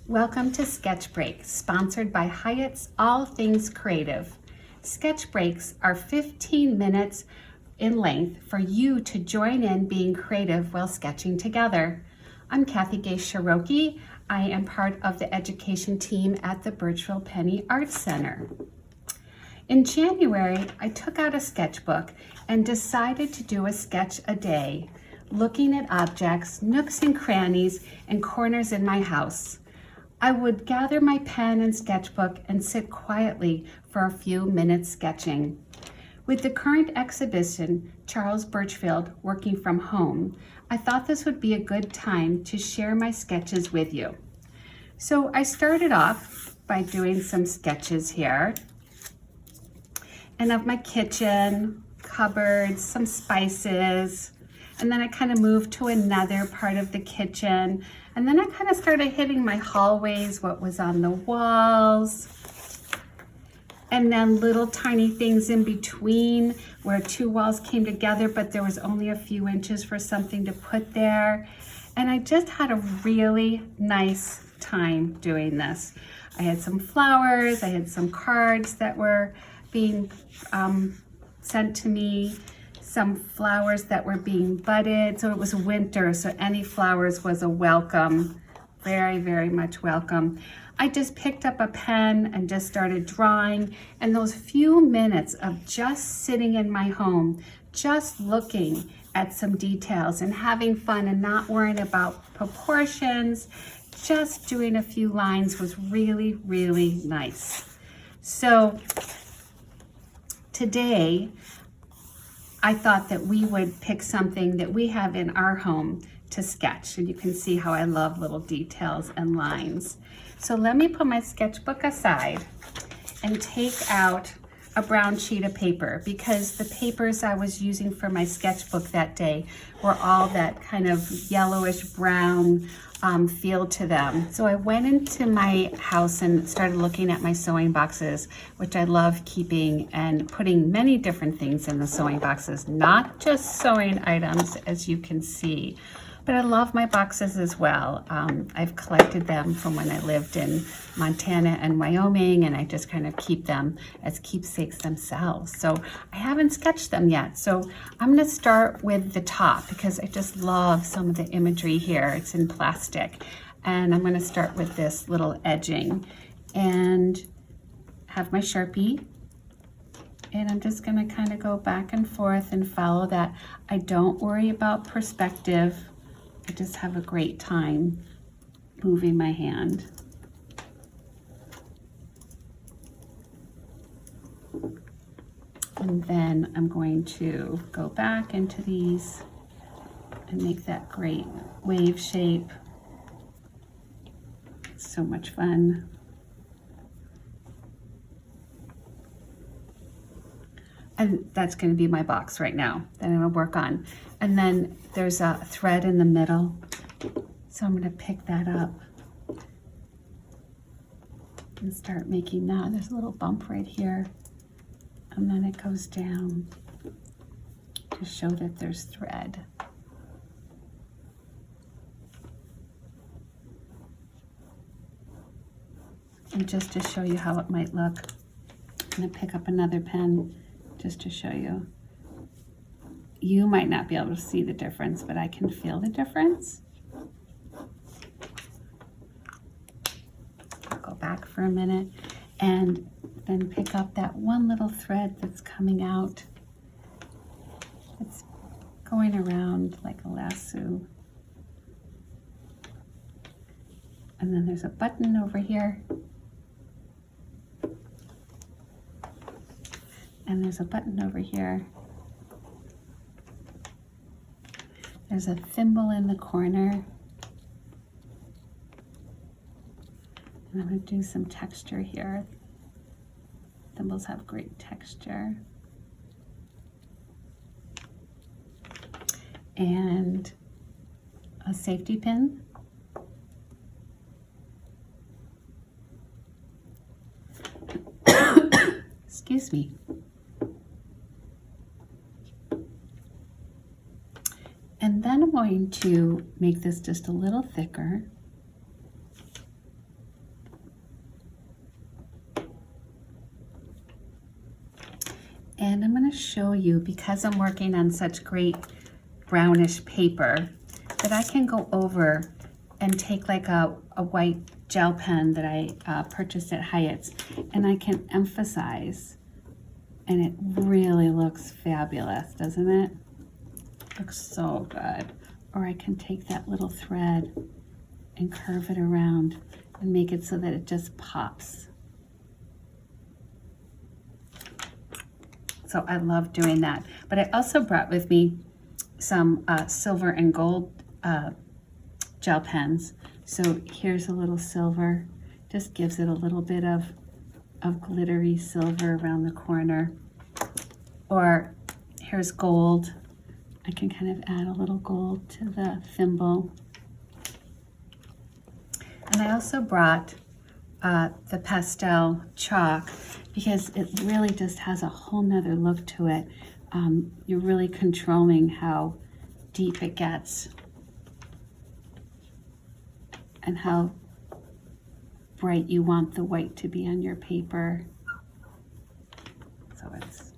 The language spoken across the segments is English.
Welcome to Sketch Break, sponsored by Hyatt's All Things Creative. Sketch breaks are 15 minutes in length for you to join in being creative while sketching together. I'm Kathy Gay-Cherokee. I am part of the education team at the Burchfield Penney Art Center. In January, I took out a sketchbook and decided to do a sketch a day, looking at objects, nooks and crannies, and corners in my house. I would gather my pen and sketchbook and sit quietly for a few minutes sketching. With the current exhibition, Charles Burchfield, Working from Home, I thought this would be a good time to share my sketches with you. So I started off by doing some sketches here, and of my kitchen, cupboards, some spices, and then I kind of moved to another part of the kitchen. And then I kind of started hitting my hallways, what was on the walls, and then little tiny things in between where two walls came together, but there was only a few inches for something to put there. And I just had a really nice time doing this. I had some flowers, I had some cards that were being sent to me, some flowers that were being budded. So it was winter, so any flowers was a welcome, very, very much welcome. I just picked up a pen and just started drawing, and those few minutes of just sitting in my home, just looking at some details and having fun and not worrying about proportions, just doing a few lines was really, really nice. So today, I thought that we would pick something that we have in our home to sketch. And you can see how I love little details and lines. So let me put my sketchbook aside and take out a brown sheet of paper, because the papers I was using for my sketchbook that day were all that kind of yellowish brown feel to them. So I went into my house and started looking at my sewing boxes, which I love keeping and putting many different things in the sewing boxes, not just sewing items, as you can see. But I love my boxes as well. I've collected them from when I lived in Montana and Wyoming, and I just kind of keep them as keepsakes themselves. So I haven't sketched them yet. So I'm gonna start with the top because I just love some of the imagery here. It's in plastic. And I'm gonna start with this little edging and have my Sharpie. And I'm just gonna kind of go back and forth and follow that. I don't worry about perspective. I just have a great time moving my hand. And then I'm going to go back into these and make that great wave shape. It's so much fun. And that's going to be my box right now that I'm going to work on. And then there's a thread in the middle. So I'm going to pick that up and start making that. There's a little bump right here. And then it goes down to show that there's thread. And just to show you how it might look, I'm going to pick up another pen just to show you. You might not be able to see the difference, but I can feel the difference. I'll go back for a minute and then pick up that one little thread that's coming out. It's going around like a lasso. And then there's a button over here. And there's a button over here. There's a thimble in the corner. And I'm going to do some texture here. Thimbles have great texture. And a safety pin. Excuse me. And then I'm going to make this just a little thicker. And I'm going to show you, because I'm working on such great brownish paper, that I can go over and take like a white gel pen that I purchased at Hyatt's, and I can emphasize, and it really looks fabulous, doesn't it? Looks so good. Or I can take that little thread and curve it around and make it so that it just pops. So I love doing that. But I also brought with me some silver and gold gel pens. So here's a little silver, just gives it a little bit of glittery silver around the corner. Or here's gold. I can kind of add a little gold to the thimble. And I also brought the pastel chalk, because it really just has a whole nother look to it. You're really controlling how deep it gets and how bright you want the white to be on your paper. So it's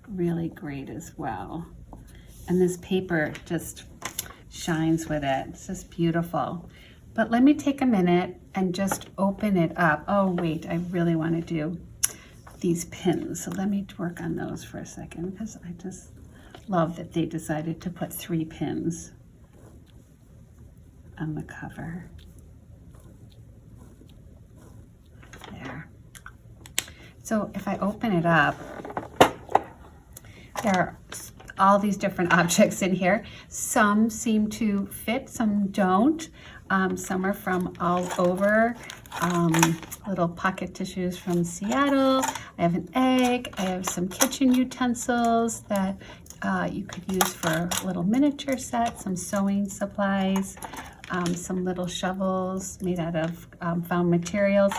really great as well. And this paper just shines with it. It's just beautiful. But let me take a minute and just open it up. Oh wait, I really want to do these pins. So let me work on those for a second, because I just love that they decided to put 3 pins on the cover. There. So if I open it up, there are all these different objects in here. Some seem to fit, some don't. Some are from all over. Little pocket tissues from Seattle. I have an egg. I have some kitchen utensils that you could use for a little miniature set, some sewing supplies, some little shovels made out of found materials.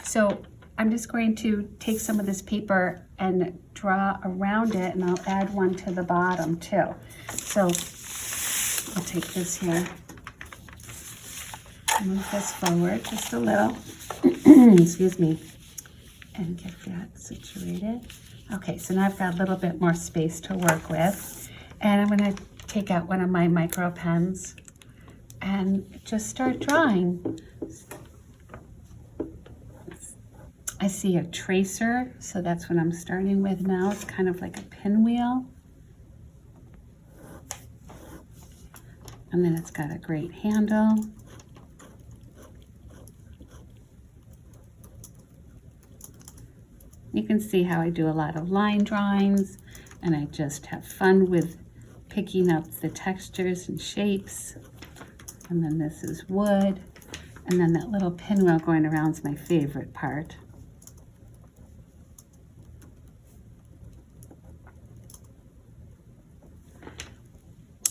So I'm just going to take some of this paper and draw around it, and I'll add one to the bottom too. So I'll take this here, move this forward just a little, excuse me, and get that situated. Okay, so now I've got a little bit more space to work with, and I'm going to take out one of my micro pens and just start drawing. I see a tracer, so that's what I'm starting with now. It's kind of like a pinwheel. And then it's got a great handle. You can see how I do a lot of line drawings, and I just have fun with picking up the textures and shapes. And then this is wood. And then that little pinwheel going around is my favorite part.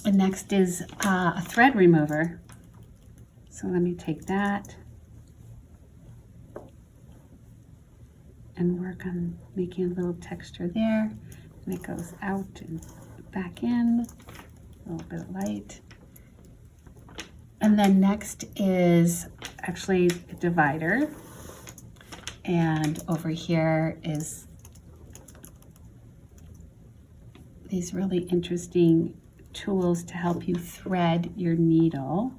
And next is a thread remover. So let me take that and work on making a little texture there. And it goes out and back in, a little bit of light. And then next is actually a divider. And over here is these really interesting tools to help you thread your needle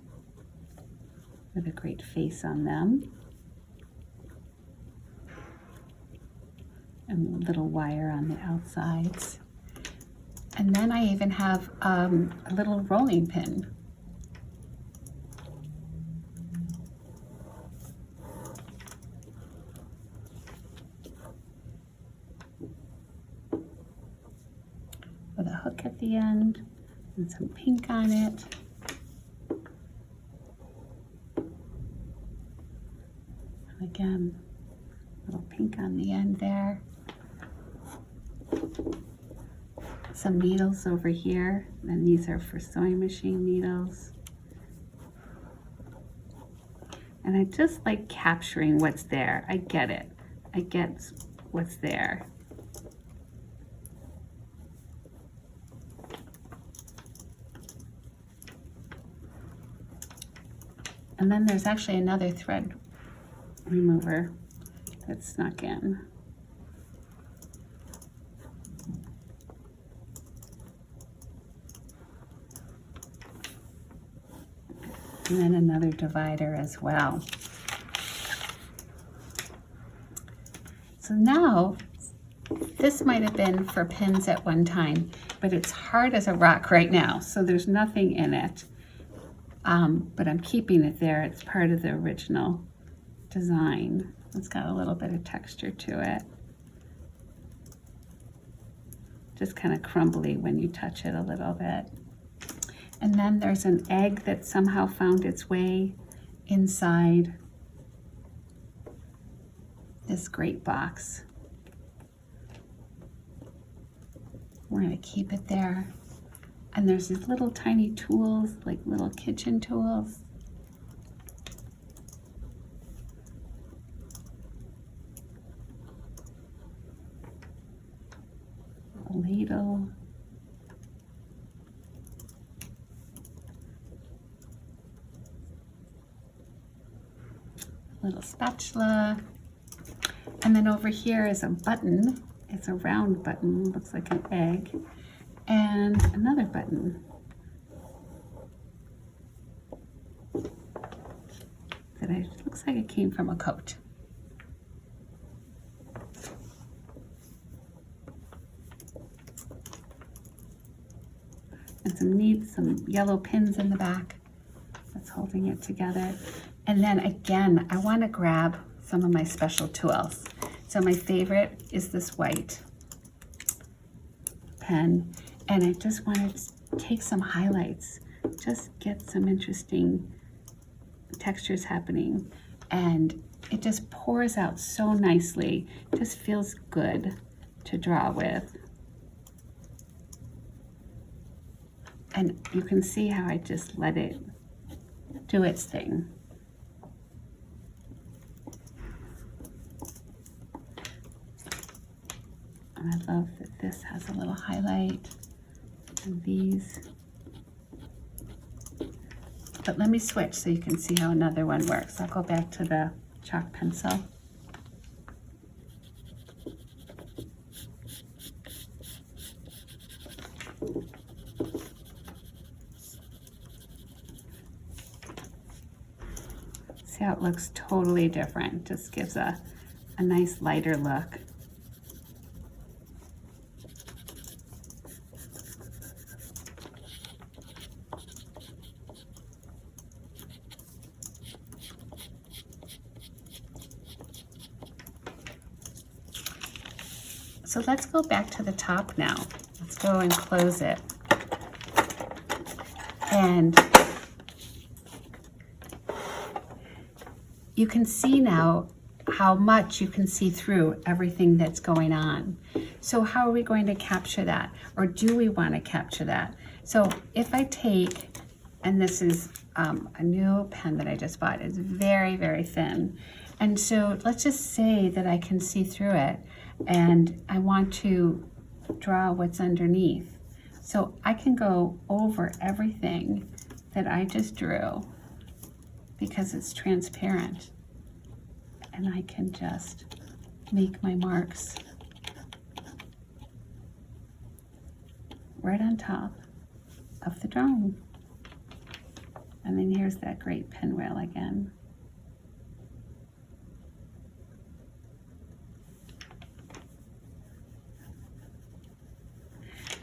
with a great face on them. And a little wire on the outsides. And then I even have a little rolling pin. With a hook at the end and some pink on it. And again, a little pink on the end there. Some needles over here, and these are for sewing machine needles. And I just like capturing what's there. I get it. I get what's there. And then there's actually another thread remover that's snuck in. And then another divider as well. So now, this might have been for pins at one time, but it's hard as a rock right now, so there's nothing in it. But I'm keeping it there. It's part of the original design. It's got a little bit of texture to it. Just kind of crumbly when you touch it a little bit. And then there's an egg that somehow found its way inside this great box. We're going to keep it there. And there's these little tiny tools, like little kitchen tools. A ladle. Little spatula. And then over here is a button. It's a round button, looks like an egg. And another button that looks like it came from a coat. And some yellow pins in the back that's holding it together. And then again, I want to grab some of my special tools. So my favorite is this white pen, and I just want to take some highlights, just get some interesting textures happening, and it just pours out so nicely. Just feels good to draw with. And you can see how I just let it do its thing. And I love that this has a little highlight and these. But let me switch so you can see how another one works. I'll go back to the chalk pencil. See how it looks totally different. Just gives a nice lighter look. So let's go back to the top now. Let's go and close it. And you can see now how much you can see through everything that's going on. So how are we going to capture that? Or do we want to capture that? So if I take, and this is a new pen that I just bought, it's very, very thin. And so let's just say that I can see through it and I want to draw what's underneath. So I can go over everything that I just drew because it's transparent. And I can just make my marks right on top of the drawing. And then here's that great pinwheel again.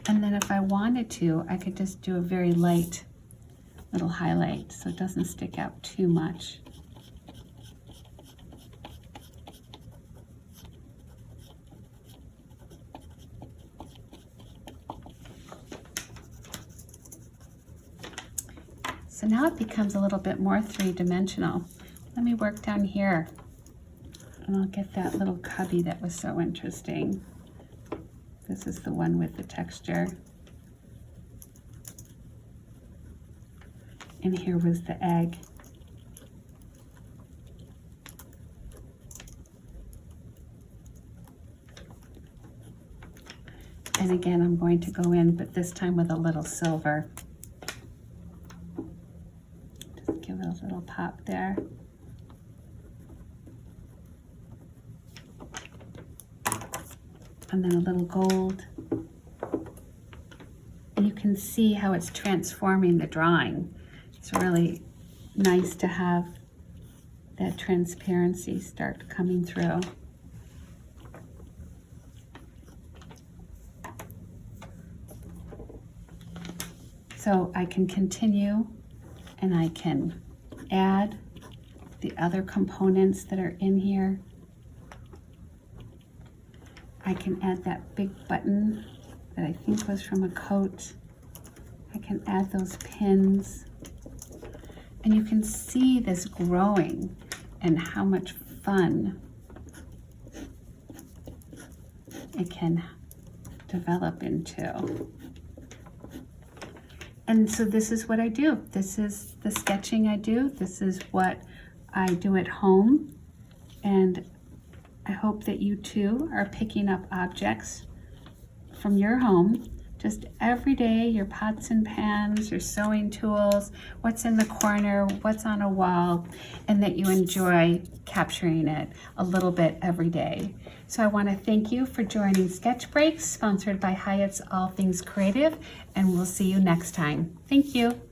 And then if I wanted to, I could just do a very light little highlight so it doesn't stick out too much. So now it becomes a little bit more three-dimensional. Let me work down here and I'll get that little cubby that was so interesting. This is the one with the texture. And here was the egg. And again, I'm going to go in, but this time with a little silver. Just give it a little pop there. And then a little gold. And you can see how it's transforming the drawing. It's really nice to have that transparency start coming through. So I can continue and I can add the other components that are in here. I can add that big button that I think was from a coat. I can add those pins. And you can see this growing and how much fun it can develop into. And so this is what I do. This is the sketching I do. This is what I do at home. And I hope that you too are picking up objects from your home. Just every day, your pots and pans, your sewing tools, what's in the corner, what's on a wall, and that you enjoy capturing it a little bit every day. So I want to thank you for joining Sketch Breaks, sponsored by Hyatt's All Things Creative, and we'll see you next time. Thank you.